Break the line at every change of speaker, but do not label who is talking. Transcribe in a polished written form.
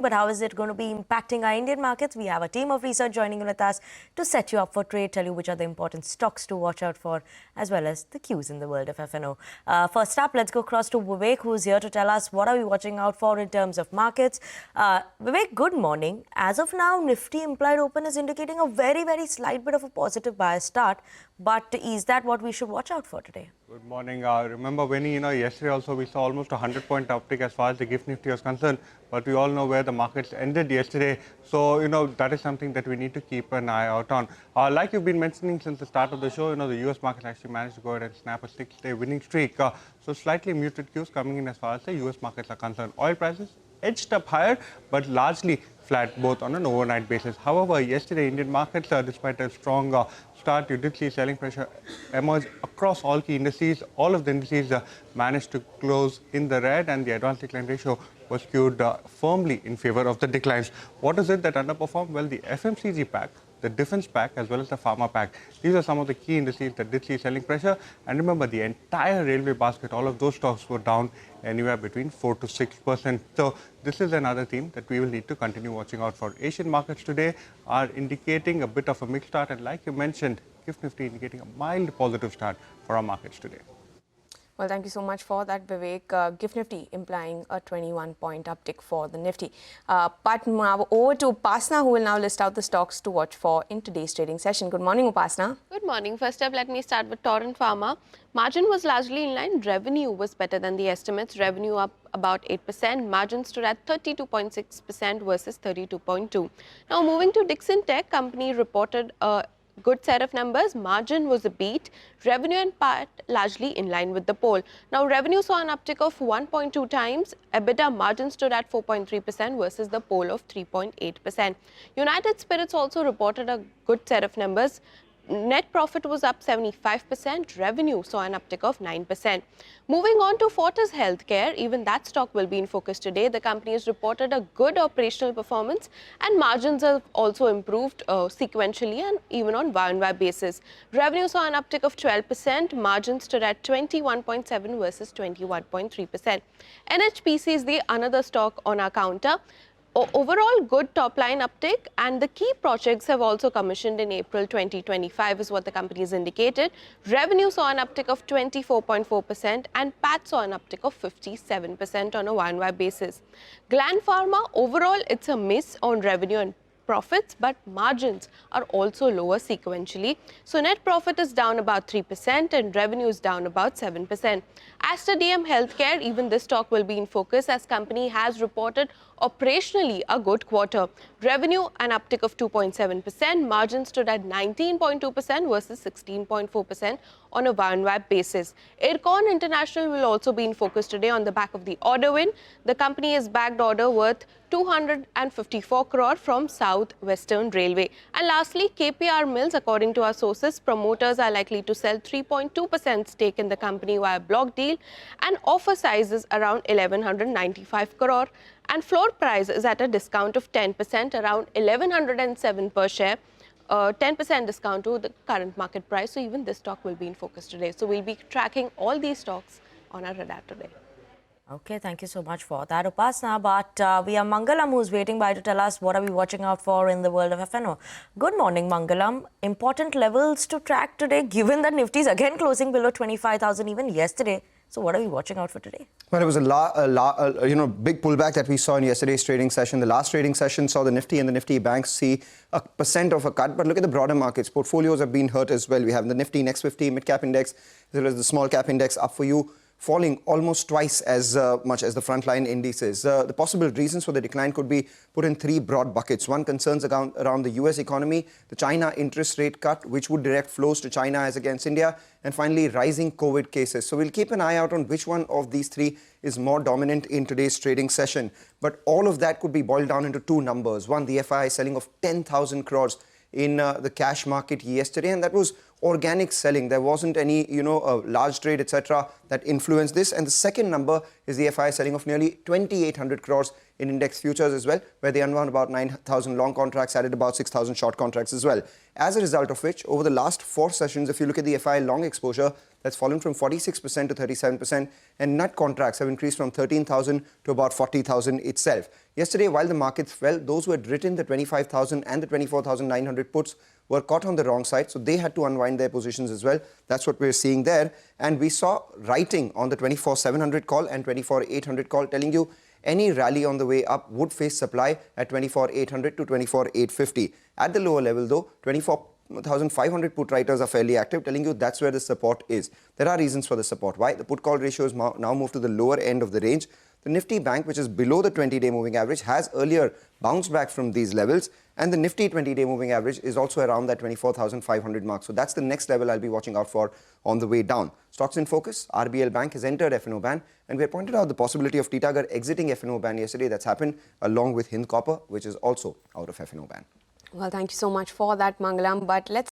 But how is it going to be impacting our Indian markets? We have a team of research joining with us to set you up for trade, tell you which are the important stocks to watch out for, as well as the cues in the world of F&O. First up, let's go across to Vivek, who's here to tell us what are we watching out for in terms of markets. Vivek, good morning. As of now, Nifty implied open is indicating a very slight bit of a positive bias start. But is that what we should watch out for today?
Good morning. Remember, Vinny, yesterday also we saw almost a 100-point uptick as far as the GIFT Nifty was concerned. But we all know where the markets ended yesterday. So, that is something that we need to keep an eye out on. Like you've been mentioning since the start of the show, the US market actually managed to go ahead and snap a 6-day winning streak. So, slightly muted cues coming in as far as the US markets are concerned. Oil prices edged up higher, but largely flat both on an overnight basis. However, yesterday Indian markets, despite a strong start, you did see selling pressure emerge across all key indices. All of the indices managed to close in the red, and the advanced decline ratio was skewed firmly in favor of the declines. What is it that underperformed? Well, the FMCG pack, the defense pack, as well as the pharma pack. These are some of the key indices that did see selling pressure. And remember, the entire railway basket, all of those stocks were down anywhere between 4 to 6%. So this is another theme that we will need to continue watching out for. Asian markets today are indicating a bit of a mixed start. And like you mentioned, GIFT Nifty indicating a mild positive start for our markets today.
Well, thank you so much for that, Vivek. GIFT Nifty implying a 21-point uptick for the Nifty. But now over to Upasna, who will now list out the stocks to watch for in today's trading session. Good morning, Upasna.
Good morning. First up, let me start with Torrent Pharma. Margin was largely in line. Revenue was better than the estimates. Revenue up about 8%. Margin stood at 32.6% versus 32.2%. Now, moving to Dixon Tech, company reported a good set of numbers. Margin was a beat. Revenue and PAT largely in line with the poll. Now, revenue saw an uptick of 1.2 times. EBITDA margin stood at 4.3% versus the poll of 3.8%. United Spirits also reported a good set of numbers. Net profit was up 75%. Revenue saw an uptick of 9%. Moving on to Fortis Healthcare, even that stock will be in focus today. The company has reported a good operational performance, and margins have also improved sequentially and even on Y-on-Y basis. Revenue saw an uptick of 12%. Margin stood at 21.7% versus 21.3%. NHPC is the another stock on our counter. Overall, good top-line uptake, and the key projects have also commissioned in April 2025 is what the company has indicated. Revenue saw an uptick of 24.4% and PAT saw an uptick of 57% on a Y-on-Y basis. Gland Pharma, overall, it's a miss on revenue and profits, but margins are also lower sequentially. So net profit is down about 3% and revenue is down about 7%. Aster DM Healthcare, even this stock will be in focus as company has reported operationally a good quarter. Revenue an uptick of 2.7%. Margin stood at 19.2% versus 16.4% on a Y-on-Y basis. Aircon International will also be in focus today on the back of the order win. The company has bagged order worth 254 crore from South Western Railway. And lastly, KPR Mills, according to our sources, promoters are likely to sell 3.2% stake in the company via block deal, and offer size is around 1195 crore. And floor price is at a discount of 10%, around 1107 per share. 10% discount to the current market price. So even this stock will be in focus today. So we'll be tracking all these stocks on our radar today.
Okay, thank you so much for that, Upasna. But we have Mangalam, who's waiting by to tell us what are we watching out for in the world of F&O. Good morning, Mangalam. Important levels to track today, given that Nifty is again closing below 25,000 even yesterday. So what are we watching out for today?
Well, it was a big pullback that we saw in yesterday's trading session. The last trading session saw the Nifty and the Nifty banks see 1% of a cut. But look at the broader markets. Portfolios have been hurt as well. We have the Nifty Next 50 mid-cap index, as well as the small cap index up for you, falling almost twice as much as the frontline indices. The possible reasons for the decline could be put in three broad buckets. One, concerns around the US economy, the China interest rate cut, which would direct flows to China as against India, and finally, rising COVID cases. So we'll keep an eye out on which one of these three is more dominant in today's trading session. But all of that could be boiled down into two numbers. One, the FII selling of 10,000 crores in the cash market yesterday, and that was organic selling. There wasn't any, large trade, etc., that influenced this. And the second number is the FI selling of nearly 2,800 crores in index futures as well, where they unwound about 9,000 long contracts, added about 6,000 short contracts as well. As a result of which, over the last 4 sessions, if you look at the FI long exposure, that's fallen from 46% to 37%, and nut contracts have increased from 13,000 to about 40,000 itself. Yesterday, while the markets fell, those who had written the 25,000 and the 24,900 puts were caught on the wrong side, so they had to unwind their positions as well. That's what we're seeing there. And we saw writing on the 24,700 call and 24,800 call, telling you any rally on the way up would face supply at 24,800 to 24,850. At the lower level, though, 24,500 put writers are fairly active, telling you that's where the support is. There are reasons for the support. Why? The put-call ratio is now moved to the lower end of the range. The Nifty Bank, which is below the 20-day moving average, has earlier bounced back from these levels. And the Nifty 20-day moving average is also around that 24,500 mark. So that's the next level I'll be watching out for on the way down. Stocks in focus, RBL Bank has entered F&O ban. And we have pointed out the possibility of Titagarh exiting F&O ban yesterday. That's happened along with Hind Copper, which is also out of F&O ban.
Well, thank you so much for that, Mangalam. But let's